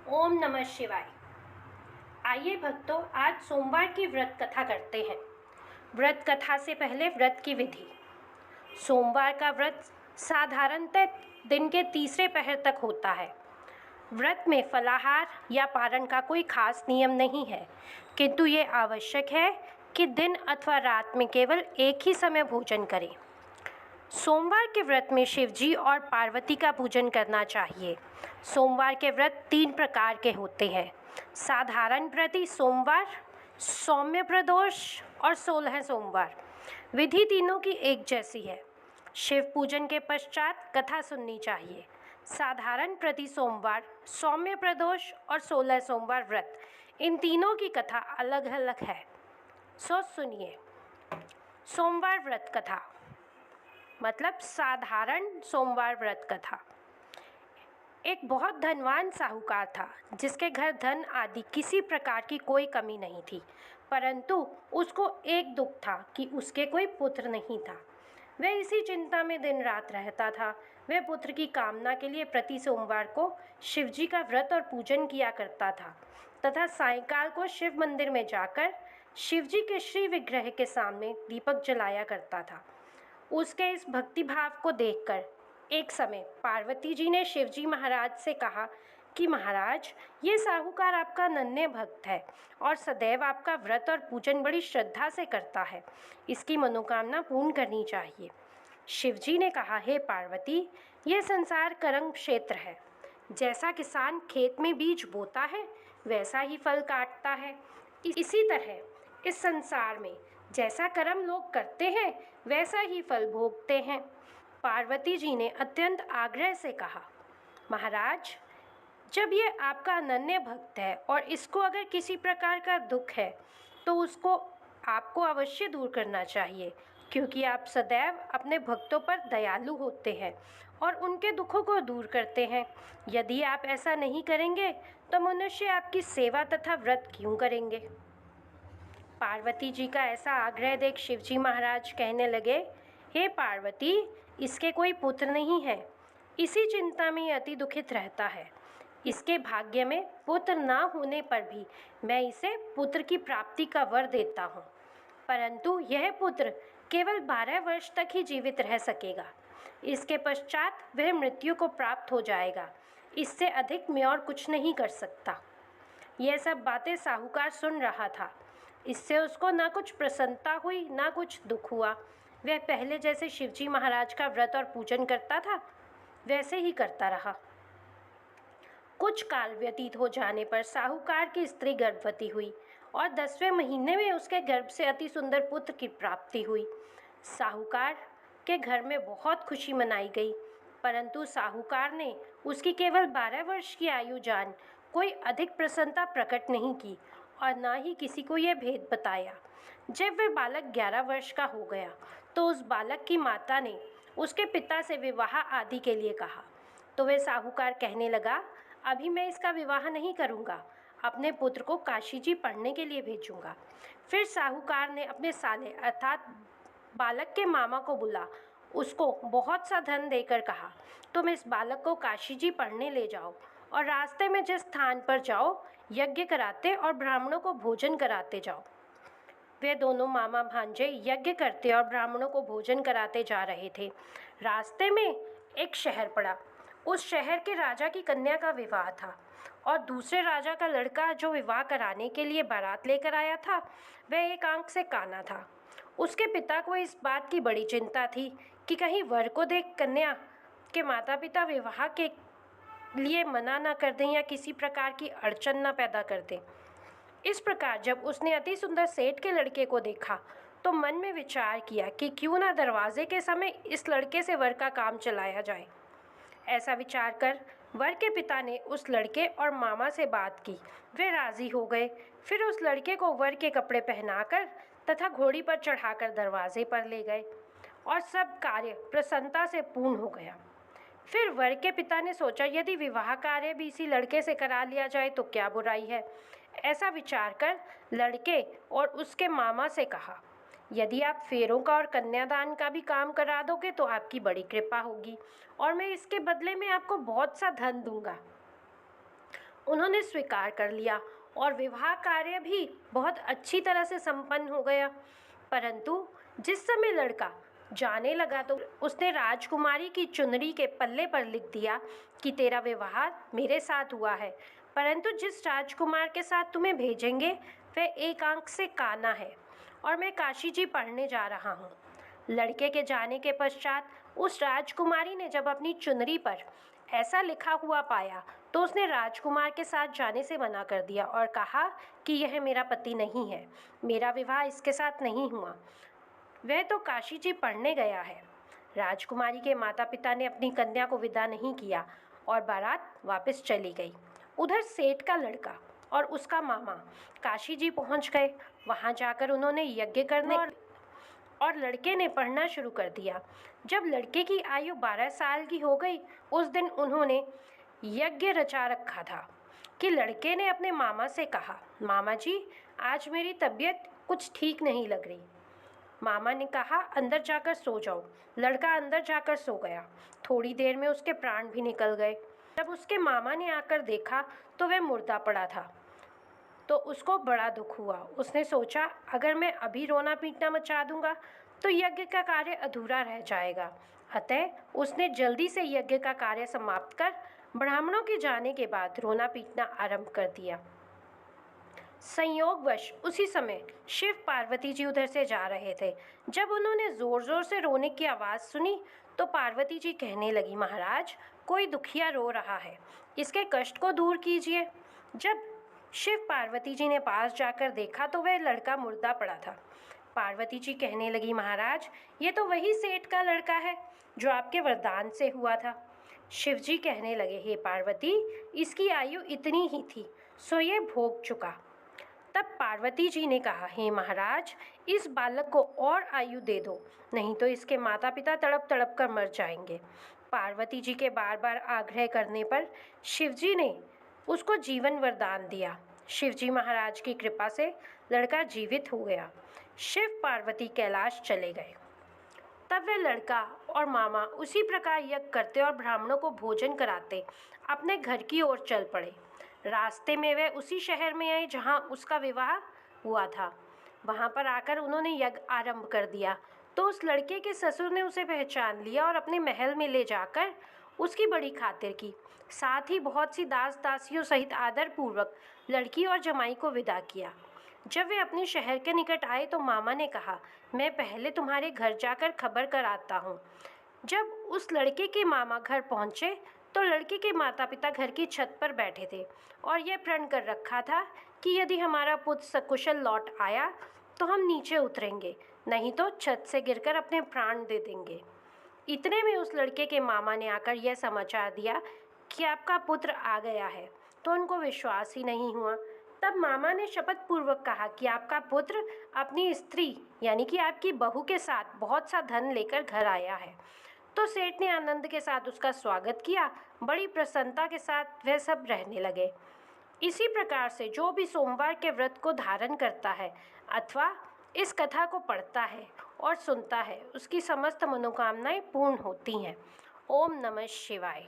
ओम नमः शिवाय। आइए भक्तों, आज सोमवार की व्रत कथा करते हैं। व्रत कथा से पहले व्रत की विधि। सोमवार का व्रत साधारणतः दिन के तीसरे पहर तक होता है। व्रत में फलाहार या पारण का कोई खास नियम नहीं है, किंतु ये आवश्यक है कि दिन अथवा रात में केवल एक ही समय भोजन करें। सोमवार के व्रत में शिवजी और पार्वती का पूजन करना चाहिए। सोमवार के व्रत 3 प्रकार के होते हैं: साधारण व्रती सोमवार, सौम्य प्रदोष और 16 सोमवार। विधि तीनों की एक जैसी है। शिव पूजन के पश्चात कथा सुननी चाहिए। साधारण प्रति सोमवार, सौम्य प्रदोष और 16 सोमवार व्रत, इन तीनों की कथा अलग अलग है। सुनिए। सोमवार व्रत कथा मतलब साधारण सोमवार व्रत कथा। एक बहुत धनवान साहूकार था, जिसके घर धन आदि किसी प्रकार की कोई कमी नहीं थी, परंतु उसको एक दुख था कि उसके कोई पुत्र नहीं था। वह इसी चिंता में दिन रात रहता था। वह पुत्र की कामना के लिए प्रति सोमवार को शिवजी का व्रत और पूजन किया करता था तथा सायंकाल को शिव मंदिर में जाकर शिवजी के श्री विग्रह के सामने दीपक जलाया करता था। उसके इस भक्ति भाव को देखकर एक समय पार्वती जी ने शिवजी महाराज से कहा कि महाराज, ये साहूकार आपका नन्हे भक्त है और सदैव आपका व्रत और पूजन बड़ी श्रद्धा से करता है। इसकी मनोकामना पूर्ण करनी चाहिए। शिवजी ने कहा, हे पार्वती, यह संसार कर्म क्षेत्र है। जैसा किसान खेत में बीज बोता है, वैसा ही फल काटता है। इसी तरह इस संसार में जैसा कर्म लोग करते हैं, वैसा ही फल भोगते हैं। पार्वती जी ने अत्यंत आग्रह से कहा, महाराज, जब ये आपका अनन्य भक्त है और इसको अगर किसी प्रकार का दुख है, तो उसको आपको अवश्य दूर करना चाहिए, क्योंकि आप सदैव अपने भक्तों पर दयालु होते हैं और उनके दुखों को दूर करते हैं। यदि आप ऐसा नहीं करेंगे तो मनुष्य आपकी सेवा तथा व्रत क्यों करेंगे? पार्वती जी का ऐसा आग्रह देख शिवजी महाराज कहने लगे, हे पार्वती, इसके कोई पुत्र नहीं है। इसी चिंता में अति दुखित रहता है। इसके भाग्य में पुत्र ना होने पर भी मैं इसे पुत्र की प्राप्ति का वर देता हूँ, परंतु यह पुत्र केवल 12 वर्ष तक ही जीवित रह सकेगा। इसके पश्चात वह मृत्यु को प्राप्त हो जाएगा। इससे अधिक मैं और कुछ नहीं कर सकता। यह सब बातें साहूकार सुन रहा था। इससे उसको ना कुछ प्रसन्नता हुई, ना कुछ दुख हुआ। वह पहले जैसे शिवजी महाराज का व्रत और पूजन करता था, वैसे ही करता रहा। कुछ काल व्यतीत हो जाने पर साहूकार की स्त्री गर्भवती हुई और 10वें महीने में उसके गर्भ से अति सुंदर पुत्र की प्राप्ति हुई। साहूकार के घर में बहुत खुशी मनाई गई, परंतु साहूकार ने उसकी केवल 12 वर्ष की आयु जान कोई अधिक प्रसन्नता प्रकट नहीं की और न ही किसी को यह भेद बताया। जब वह बालक 11 वर्ष का हो गया, तो उस बालक की माता ने उसके पिता से विवाह आदि के लिए कहा। तो वह साहूकार कहने लगा, अभी मैं इसका विवाह नहीं करूँगा, अपने पुत्र को काशी जी पढ़ने के लिए भेजूँगा। फिर साहूकार ने अपने साले अर्थात बालक के मामा को बुला उसको बहुत सा धन देकर कहा, तुम इस बालक को काशी जी पढ़ने ले जाओ और रास्ते में जिस स्थान पर जाओ, यज्ञ कराते और ब्राह्मणों को भोजन कराते जाओ। वे दोनों मामा भांजे यज्ञ करते और ब्राह्मणों को भोजन कराते जा रहे थे। रास्ते में एक शहर पड़ा। उस शहर के राजा की कन्या का विवाह था और दूसरे राजा का लड़का जो विवाह कराने के लिए बारात लेकर आया था, वह एक आंख से काना था। उसके पिता को इस बात की बड़ी चिंता थी कि कहीं वर को देख कन्या के माता पिता विवाह के लिए मना ना कर दें या किसी प्रकार की अड़चन ना पैदा कर दें। इस प्रकार जब उसने अति सुंदर सेठ के लड़के को देखा, तो मन में विचार किया कि क्यों ना दरवाजे के समय इस लड़के से वर का काम चलाया जाए। ऐसा विचार कर वर के पिता ने उस लड़के और मामा से बात की। वे राजी हो गए। फिर उस लड़के को वर के कपड़े पहनाकर तथा घोड़ी पर चढ़ाकर दरवाजे पर ले गए और सब कार्य प्रसन्नता से पूर्ण हो गया। फिर वर के पिता ने सोचा, यदि विवाह कार्य भी इसी लड़के से करा लिया जाए तो क्या बुराई है। ऐसा विचार कर लड़के और उसके मामा से कहा, यदि आप फेरों का और कन्यादान का भी काम करा दोगे तो आपकी बड़ी कृपा होगी और मैं इसके बदले में आपको बहुत सा धन दूंगा। उन्होंने स्वीकार कर लिया और विवाह कार्य भी बहुत अच्छी तरह से संपन्न हो गया। परंतु जिस समय लड़का जाने लगा तो उसने राजकुमारी की चुनरी के पल्ले पर लिख दिया कि तेरा विवाह मेरे साथ हुआ है, परंतु जिस राजकुमार के साथ तुम्हें भेजेंगे वह एक आंख से काना है और मैं काशी जी पढ़ने जा रहा हूँ। लड़के के जाने के पश्चात उस राजकुमारी ने जब अपनी चुनरी पर ऐसा लिखा हुआ पाया तो उसने राजकुमार के साथ जाने से मना कर दिया और कहा कि यह मेरा पति नहीं है, मेरा विवाह इसके साथ नहीं हुआ, वह तो काशी जी पढ़ने गया है। राजकुमारी के माता पिता ने अपनी कन्या को विदा नहीं किया और बारात वापस चली गई। उधर सेठ का लड़का और उसका मामा काशी जी पहुंच गए। वहां जाकर उन्होंने यज्ञ करने और लड़के ने पढ़ना शुरू कर दिया। जब लड़के की आयु 12 साल की हो गई, उस दिन उन्होंने यज्ञ रचा रखा था कि लड़के ने अपने मामा से कहा, मामा जी आज मेरी तबीयत कुछ ठीक नहीं लग रही। मामा ने कहा, अंदर जाकर सो जाओ। लड़का अंदर जाकर सो गया। थोड़ी देर में उसके प्राण भी निकल गए। जब उसके मामा ने आकर देखा तो वह मुर्दा पड़ा था, तो उसको बड़ा दुख हुआ। उसने सोचा, अगर मैं अभी रोना पीटना मचा दूंगा तो यज्ञ का कार्य अधूरा रह जाएगा। अतः उसने जल्दी से यज्ञ का कार्य समाप्त कर ब्राह्मणों के जाने के बाद रोना पीटना आरंभ कर दिया। संयोगवश उसी समय शिव पार्वती जी उधर से जा रहे थे। जब उन्होंने जोर जोर से रोने की आवाज़ सुनी तो पार्वती जी कहने लगी, महाराज कोई दुखिया रो रहा है, इसके कष्ट को दूर कीजिए। जब शिव पार्वती जी ने पास जाकर देखा तो वह लड़का मुर्दा पड़ा था। पार्वती जी कहने लगी, महाराज ये तो वही सेठ का लड़का है जो आपके वरदान से हुआ था। शिव जी कहने लगे, हे पार्वती इसकी आयु इतनी ही थी, सो ये भोग चुका। तब पार्वती जी ने कहा, हे महाराज इस बालक को और आयु दे दो, नहीं तो इसके माता पिता तड़प तड़प कर मर जाएंगे। पार्वती जी के बार बार आग्रह करने पर शिवजी ने उसको जीवन वरदान दिया। शिवजी महाराज की कृपा से लड़का जीवित हो गया। शिव पार्वती कैलाश चले गए। तब वह लड़का और मामा उसी प्रकार यज्ञ करते और ब्राह्मणों को भोजन कराते अपने घर की ओर चल पड़े। रास्ते में वे उसी शहर में आए जहाँ उसका विवाह हुआ था। वहाँ पर आकर उन्होंने यज्ञ आरंभ कर दिया तो उस लड़के के ससुर ने उसे पहचान लिया और अपने महल में ले जाकर उसकी बड़ी खातिर की। साथ ही बहुत सी दास दासियों सहित आदरपूर्वक लड़की और जमाई को विदा किया। जब वे अपने शहर के निकट आए तो मामा ने कहा, मैं पहले तुम्हारे घर जाकर खबर कराता हूँ। जब उस लड़के के मामा घर पहुँचे तो लड़के के माता पिता घर की छत पर बैठे थे और यह प्रण कर रखा था कि यदि हमारा पुत्र सकुशल लौट आया तो हम नीचे उतरेंगे, नहीं तो छत से गिरकर अपने प्राण दे देंगे। इतने में उस लड़के के मामा ने आकर यह समाचार दिया कि आपका पुत्र आ गया है, तो उनको विश्वास ही नहीं हुआ। तब मामा ने शपथ पूर्वक कहा कि आपका पुत्र अपनी स्त्री यानी कि आपकी बहू के साथ बहुत सा धन लेकर घर आया है। तो सेठ ने आनंद के साथ उसका स्वागत किया। बड़ी प्रसन्नता के साथ वह सब रहने लगे। इसी प्रकार से जो भी सोमवार के व्रत को धारण करता है अथवा इस कथा को पढ़ता है और सुनता है, उसकी समस्त मनोकामनाएं पूर्ण होती हैं। ओम नमः शिवाय।